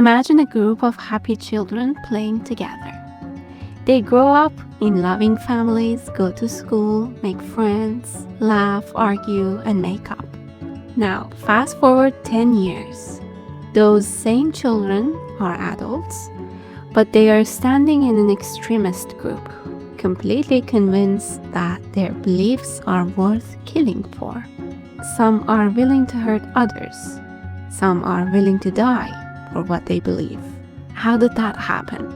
Imagine a group of happy children playing together. They grow up in loving families, go to school, make friends, laugh, argue, and make up. Now, fast forward 10 years. Those same children are adults, but they are standing in an extremist group, completely convinced that their beliefs are worth killing for. Some are willing to hurt others. Some are willing to die for what they believe. How did that happen?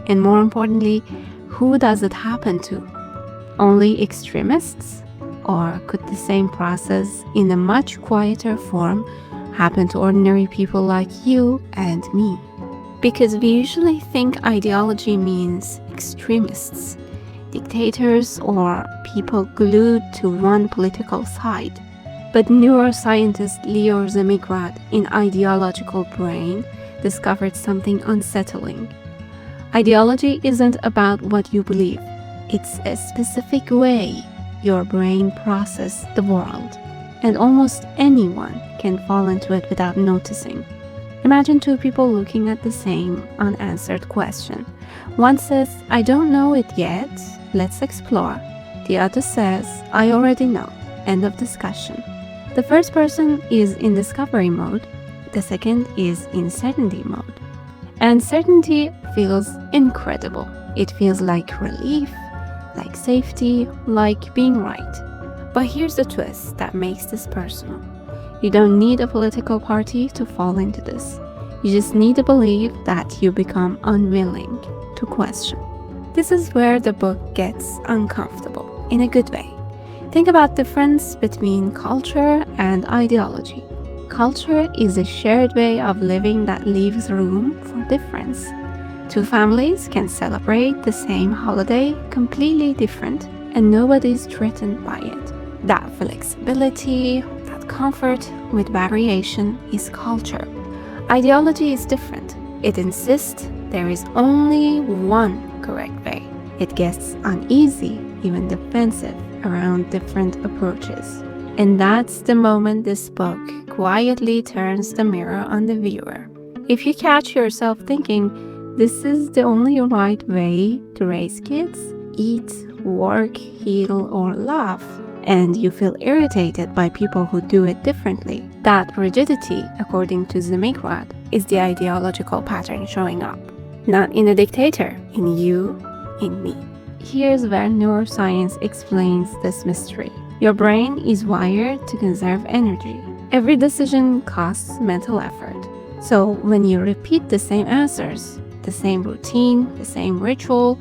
And more importantly, who does it happen to? Only extremists? Or could the same process in a much quieter form happen to ordinary people like you and me? Because we usually think ideology means extremists, dictators, or people glued to one political side. But neuroscientist Leor Zmigrod in Ideological brain discovered something unsettling. Ideology isn't about what you believe. It's a specific way your brain processes the world, and almost anyone can fall into it without noticing. Imagine two people looking at the same unanswered question. One says, "I don't know it yet, let's explore." The other says, "I already know, end of discussion." The first person is in discovery mode, the second is in certainty mode. And certainty feels incredible. It feels like relief, like safety, like being right. But here's the twist that makes this personal. You don't need a political party to fall into this. You just need to believe that you become unwilling to question. This is where the book gets uncomfortable, in a good way. Think about the difference between culture and ideology. Culture is a shared way of living that leaves room for difference. Two families can celebrate the same holiday completely different, and nobody's threatened by it. That flexibility, that comfort with variation is culture. Ideology is different. It insists there is only one correct way. It gets uneasy, even defensive, around different approaches. And that's the moment this book quietly turns the mirror on the viewer. If you catch yourself thinking, this is the only right way to raise kids, eat, work, heal, or laugh, and you feel irritated by people who do it differently, that rigidity, according to Zmigrod, is the ideological pattern showing up. Not in a dictator, in you, in me. Here's where neuroscience explains this mystery. Your brain is wired to conserve energy. Every decision costs mental effort. So when you repeat the same answers, the same routine, the same ritual,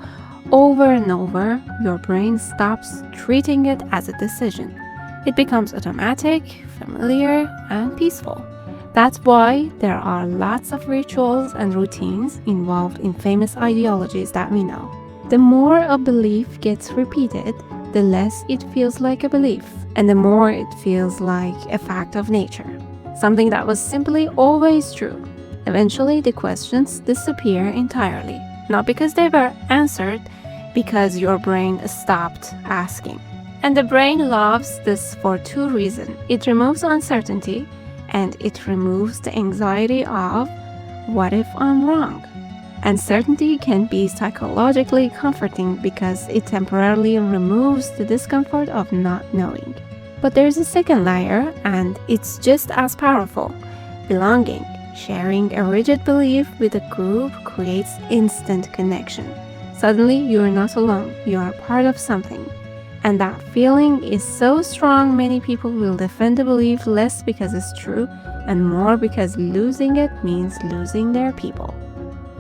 over and over, your brain stops treating it as a decision. It becomes automatic, familiar, and peaceful. That's why there are lots of rituals and routines involved in famous ideologies that we know. The more a belief gets repeated, the less it feels like a belief, and the more it feels like a fact of nature, something that was simply always true. Eventually, the questions disappear entirely, not because they were answered, because your brain stopped asking. And the brain loves this for two reasons. It removes uncertainty, and it removes the anxiety of, what if I'm wrong? And certainty can be psychologically comforting because it temporarily removes the discomfort of not knowing. But there's a second layer, and it's just as powerful. Belonging. Sharing a rigid belief with a group creates instant connection. Suddenly, you're not alone. You are part of something. And that feeling is so strong, many people will defend the belief less because it's true, and more because losing it means losing their people.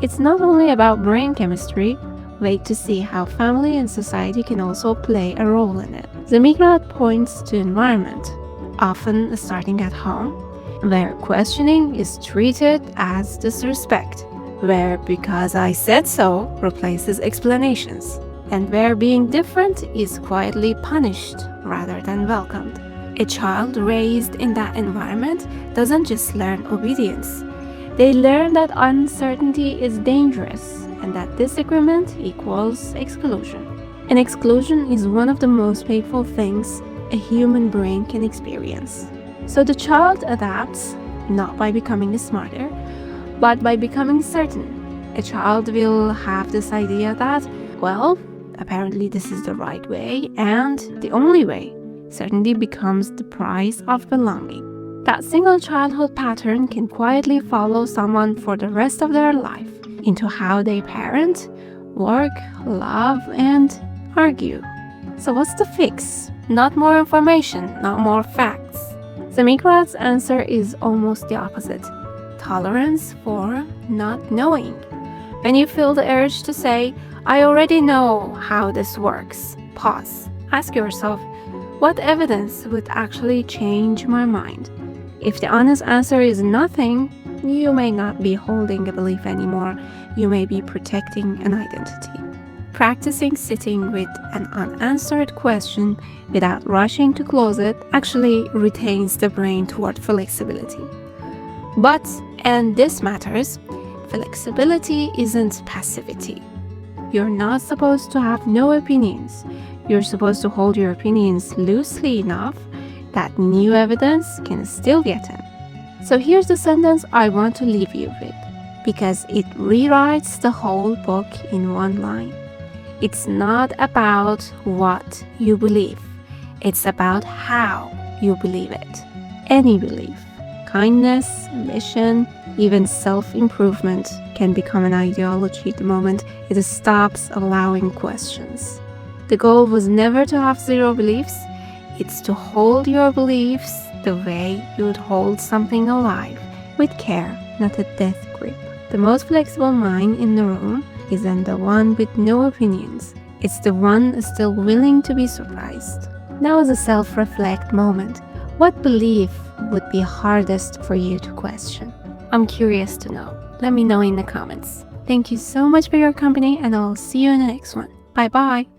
It's not only about brain chemistry. Wait to see how family and society can also play a role in it. Zmigrod points to environment, often starting at home, where questioning is treated as disrespect, where "because I said so" replaces explanations, and where being different is quietly punished rather than welcomed. A child raised in that environment doesn't just learn obedience. They learn that uncertainty is dangerous and that disagreement equals exclusion. And exclusion is one of the most painful things a human brain can experience. So the child adapts, not by becoming smarter, But by becoming certain, a child will have this idea that, well, apparently this is the right way and the only way. Certainty becomes the price of belonging. That single childhood pattern can quietly follow someone for the rest of their life into how they parent, work, love, and argue. So what's the fix? Not more information, not more facts. Zmigrod's answer is almost the opposite. Tolerance for not knowing. When you feel the urge to say, I already know how this works, pause. Ask yourself, what evidence would actually change my mind? If the honest answer is nothing, you may not be holding a belief anymore. You may be protecting an identity. Practicing sitting with an unanswered question without rushing to close it actually retains the brain toward flexibility. But, and this matters, flexibility isn't passivity. You're not supposed to have no opinions. You're supposed to hold your opinions loosely enough that new evidence can still get in. So here's the sentence I want to leave you with, because it rewrites the whole book in one line. It's not about what you believe. It's about how you believe it. Any belief, kindness, ambition, even self-improvement can become an ideology the moment it stops allowing questions. The goal was never to have zero beliefs. It's to hold your beliefs the way you would hold something alive, with care, not a death grip. The most flexible mind in the room isn't the one with no opinions. It's the one still willing to be surprised. Now is a self-reflect moment. What belief would be hardest for you to question? I'm curious to know. Let me know in the comments. Thank you so much for your company, and I'll see you in the next one. Bye-bye.